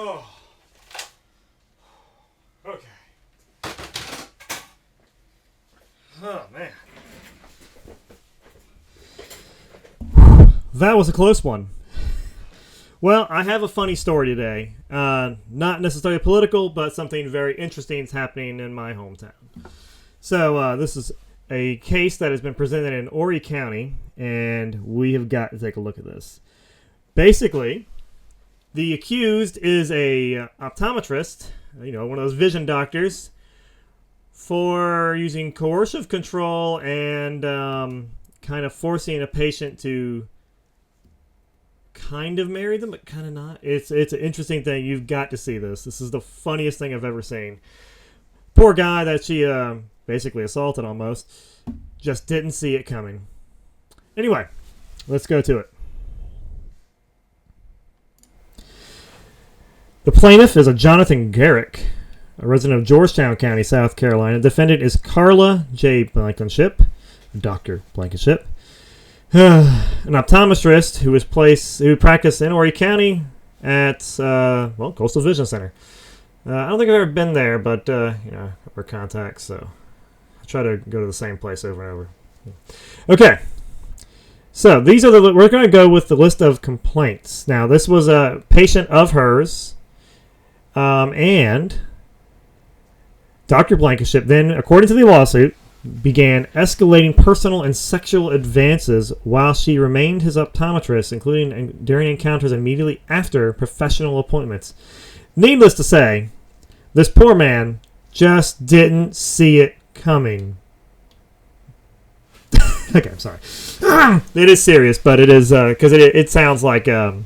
Oh. Okay. Oh, man. That was a close one. Well, I have a funny story today. Not necessarily political, but something very interesting is happening in my hometown. So this is a case that has been presented in Horry County, and we have got to take a look at this. Basically, the accused is a optometrist, one of those vision doctors, for using coercive control and kind of forcing a patient to kind of marry them, but kind of not. It's an interesting thing. You've got to see this. This is the funniest thing I've ever seen. Poor guy that she basically assaulted almost just didn't see it coming. Anyway, let's go to it. The plaintiff is a Jonathan Garrick, a resident of Georgetown County, South Carolina. The defendant is Carla J. Blankenship, Dr. Blankenship, an optometrist who practiced in Horry County at Coastal Vision Center. I don't think I've ever been there, but we're contacts, so I try to go to the same place over and over. Okay, so we're going to go with the list of complaints. Now, this was a patient of hers, and Dr. Blankenship then, according to the lawsuit, began escalating personal and sexual advances while she remained his optometrist, including during encounters immediately after professional appointments. Needless to say, this poor man just didn't see it coming. Okay, I'm sorry. It is serious, but it is because it sounds like a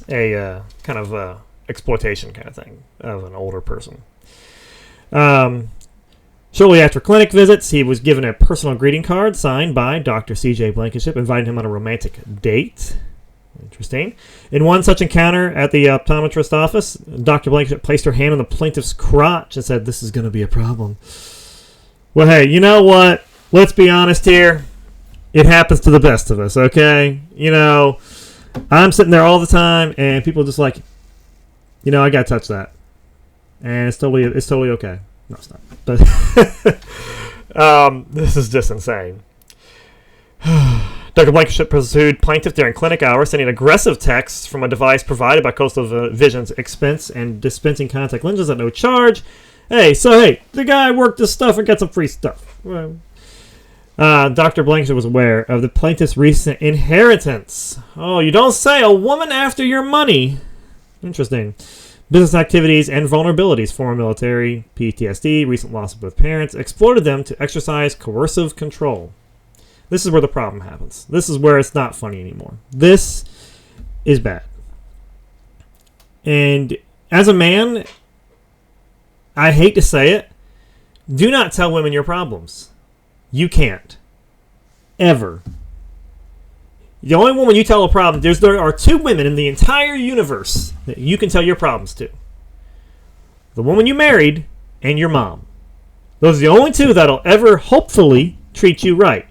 kind of exploitation kind of thing of an older person. Shortly after clinic visits, he was given a personal greeting card signed by Dr. C.J. Blankenship, inviting him on a romantic date. Interesting. In one such encounter at the optometrist office, Dr. Blankenship placed her hand on the plaintiff's crotch and said, "This is going to be a problem." Well, hey, you know what? Let's be honest here. It happens to the best of us, okay? I'm sitting there all the time, and people are just like, I got to touch that. And it's totally okay. No, it's not. But this is just insane. Dr. Blankenship pursued plaintiff during clinic hours, sending aggressive texts from a device provided by Coastal Vision's expense and dispensing contact lenses at no charge. Hey, the guy worked this stuff and got some free stuff. Dr. Blankenship was aware of the plaintiff's recent inheritance. Oh, you don't say, a woman after your money. Interesting. Business activities and vulnerabilities, former military, PTSD, recent loss of both parents, exploited them to exercise coercive control. This is where the problem happens. This is where it's not funny anymore. This is bad. And as a man, I hate to say it, do not tell women your problems. You can't. Ever. The only woman you tell a problem, there are two women in the entire universe that you can tell your problems to. The woman you married and your mom. Those are the only two that'll ever, hopefully, treat you right.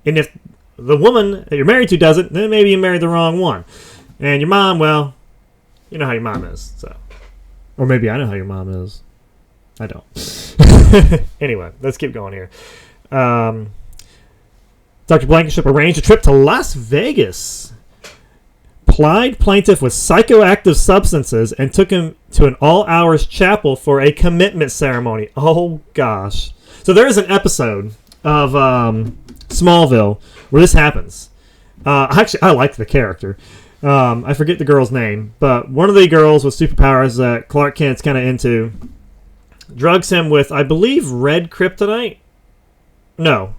And if the woman that you're married to doesn't, then maybe you married the wrong one. And your mom, well, you know how your mom is. So, or maybe I know how your mom is. I don't. Anyway, let's keep going here. Dr. Blankenship arranged a trip to Las Vegas, plied plaintiff with psychoactive substances, and took him to an all-hours chapel for a commitment ceremony. Oh, gosh. So there is an episode of Smallville where this happens. Actually, I like the character. I forget the girl's name, but one of the girls with superpowers that Clark Kent's kind of into drugs him with, I believe, red kryptonite? No.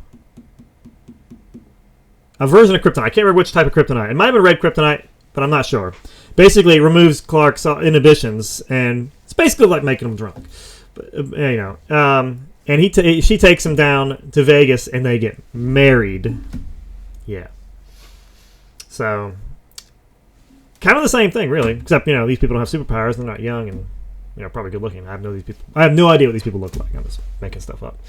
A version of kryptonite. I can't remember which type of kryptonite. It might have been red kryptonite, but I'm not sure. Basically, it removes Clark's inhibitions, and it's basically like making him drunk. But, and she takes him down to Vegas, and they get married. Yeah. So, kind of the same thing, really. Except, these people don't have superpowers. They're not young and, probably good looking. I have no idea what these people look like. I'm just making stuff up.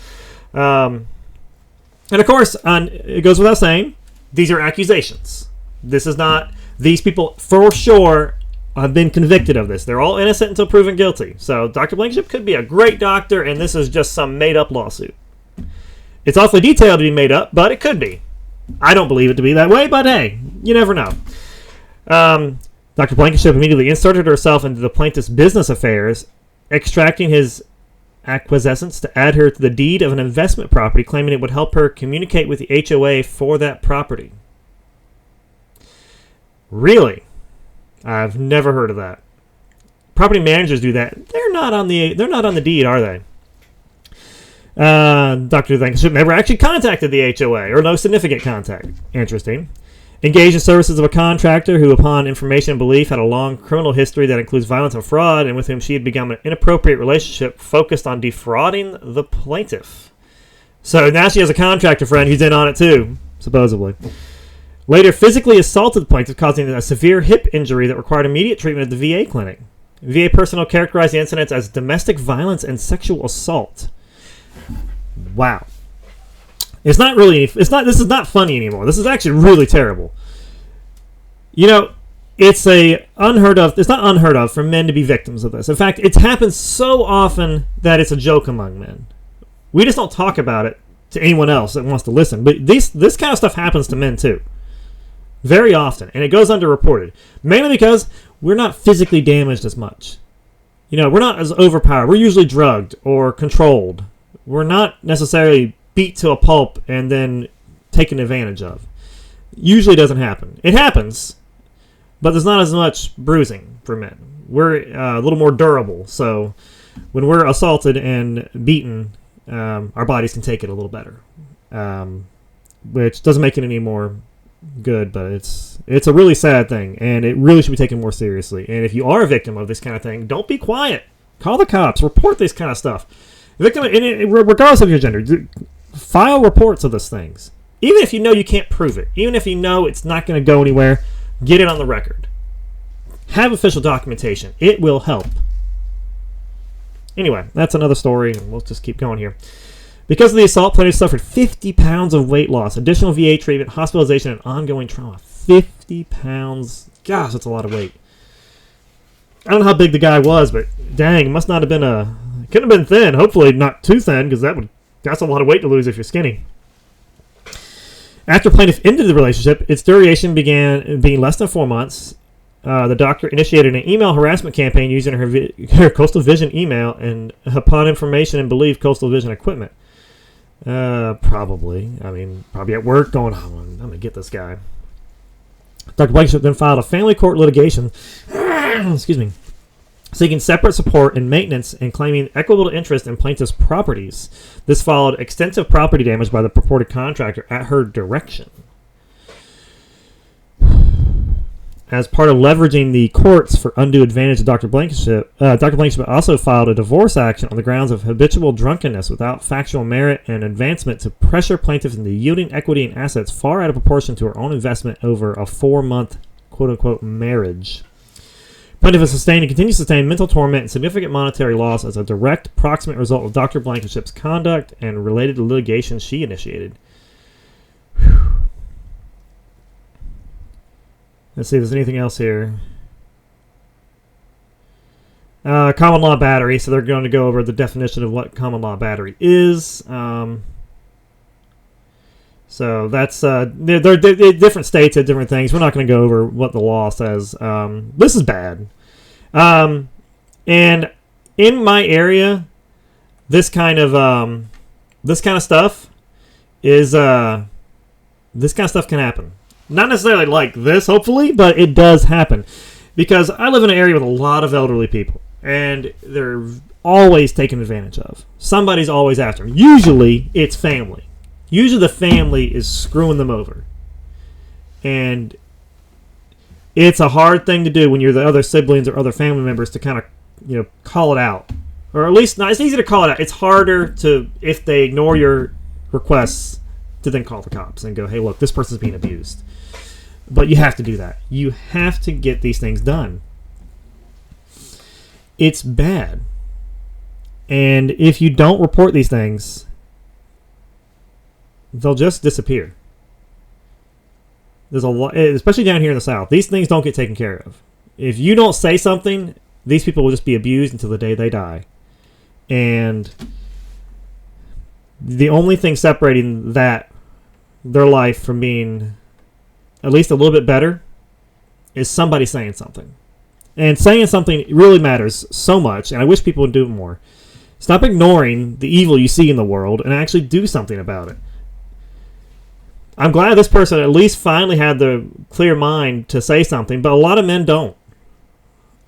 And, of course, it goes without saying, these are accusations. This is not... These people, for sure, have been convicted of this. They're all innocent until proven guilty. So Dr. Blankenship could be a great doctor, and this is just some made-up lawsuit. It's awfully detailed to be made up, but it could be. I don't believe it to be that way, but hey, you never know. Dr. Blankenship immediately inserted herself into the plaintiff's business affairs, extracting his acquiescence to add her to the deed of an investment property, claiming it would help her communicate with the HOA for that property. Really? I've never heard of that. Property managers do that. They're not on the deed, are they? Dr. Blankenship never actually contacted the HOA, or no significant contact. Interesting. Engaged in services of a contractor who, upon information and belief, had a long criminal history that includes violence and fraud, and with whom she had begun an inappropriate relationship focused on defrauding the plaintiff. So now she has a contractor friend who's in on it too, supposedly. Later, physically assaulted the plaintiff, causing a severe hip injury that required immediate treatment at the VA clinic. VA personnel characterized the incidents as domestic violence and sexual assault. Wow. This is not funny anymore. This is actually really terrible. You know, it's not unheard of for men to be victims of this. In fact, it's happened so often that it's a joke among men. We just don't talk about it to anyone else that wants to listen. But this kind of stuff happens to men too. Very often. And it goes underreported. Mainly because we're not physically damaged as much. You know, we're not as overpowered. We're usually drugged or controlled. We're not necessarily beat to a pulp and then taken advantage of. Usually doesn't happen. It happens, but there's not as much bruising for men. We're a little more durable, so when we're assaulted and beaten, our bodies can take it a little better, which doesn't make it any more good, but it's a really sad thing, and it really should be taken more seriously. And if you are a victim of this kind of thing, don't be quiet. Call the cops. Report this kind of stuff. Regardless of your gender, file reports of those things. Even if you know you can't prove it, even if you know it's not going to go anywhere, get it on the record. Have official documentation. It will help. Anyway, that's another story, and we'll just keep going here. Because of the assault, plaintiff suffered 50 pounds of weight loss, additional VA treatment, hospitalization, and ongoing trauma. 50 pounds. Gosh, that's a lot of weight. I don't know how big the guy was, but dang, it must not have been couldn't have been thin. Hopefully not too thin, because that's a lot of weight to lose if you're skinny. After plaintiff ended the relationship, its duration began being less than 4 months. The doctor initiated an email harassment campaign using her Coastal Vision email and upon information and believed Coastal Vision equipment. Probably at work going, oh, I'm going to get this guy. Dr. Blankenship then filed a family court litigation excuse me, seeking separate support and maintenance and claiming equitable interest in plaintiff's properties. This followed extensive property damage by the purported contractor at her direction. As part of leveraging the courts for undue advantage of Dr. Blankenship, Dr. Blankenship also filed a divorce action on the grounds of habitual drunkenness without factual merit and advancement to pressure plaintiffs into yielding equity and assets far out of proportion to her own investment over a 4-month quote-unquote marriage. Plaintiff has sustained and continues to sustain mental torment and significant monetary loss as a direct proximate result of Dr. Blankenship's conduct and related litigation she initiated. Whew. Let's see if there's anything else here. Common law battery. So they're going to go over the definition of what common law battery is. So that's they're different states have different things. We're not going to go over what the law says. This is bad. And in my area, this kind of stuff is this kind of stuff can happen. Not necessarily like this, hopefully, but it does happen. Because I live in an area with a lot of elderly people, and they're always taken advantage of. Somebody's always after them. Usually, it's family. Usually, the family is screwing them over. And it's a hard thing to do when you're the other siblings or other family members to kind of, call it out. Or at least, it's easy to call it out. It's harder to, if they ignore your requests, to then call the cops and go, hey, look, this person's being abused. But you have to do that. You have to get these things done. It's bad. And if you don't report these things, they'll just disappear. There's a lot, especially down here in the South. These things don't get taken care of. If you don't say something, these people will just be abused until the day they die. And the only thing separating their life from being at least a little bit better is somebody saying something. And saying something really matters so much, and I wish people would do it more. Stop ignoring the evil you see in the world and actually do something about it. I'm glad this person at least finally had the clear mind to say something, but a lot of men don't.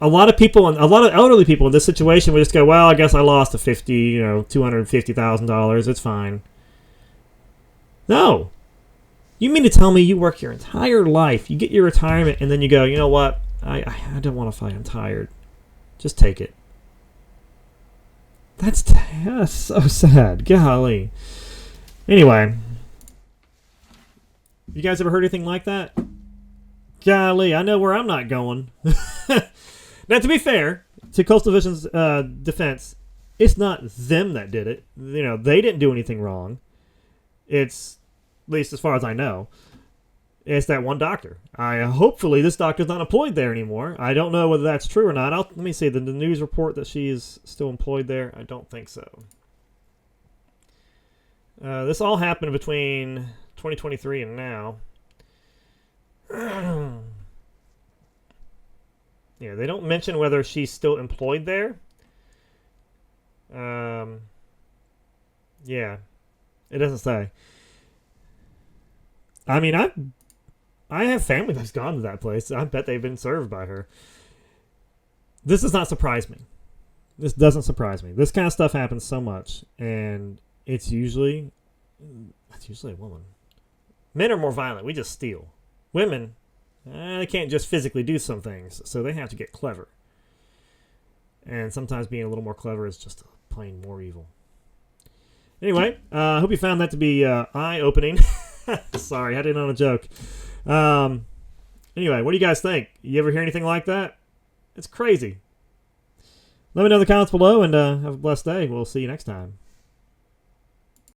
A lot of people, and a lot of elderly people in this situation would just go, well, I guess I lost a $250,000. It's fine. No. You mean to tell me you work your entire life, you get your retirement, and then you go, you know what? I don't want to fight. I'm tired. Just take it. That's so sad. Golly. Anyway. You guys ever heard anything like that? Golly, I know where I'm not going. Now, to be fair, to Coastal Vision's defense, it's not them that did it. You know, they didn't do anything wrong. It's, at least as far as I know, it's that one doctor. Hopefully this doctor's not employed there anymore. I don't know whether that's true or not. Let me see the news report that she is still employed there. I don't think so. This all happened between 2023 and now. Yeah, they don't mention whether she's still employed there. Yeah, it doesn't say. I mean, I have family that's gone to that place. I bet they've been served by her. This does not surprise me. This doesn't surprise me. This kind of stuff happens so much, and it's usually a woman. Men are more violent. We just steal. Women, they can't just physically do some things, so they have to get clever. And sometimes being a little more clever is just plain more evil. Anyway, I hope you found that to be eye-opening. Sorry, I didn't know a joke. Anyway, what do you guys think? You ever hear anything like that? It's crazy. Let me know in the comments below, and have a blessed day. We'll see you next time.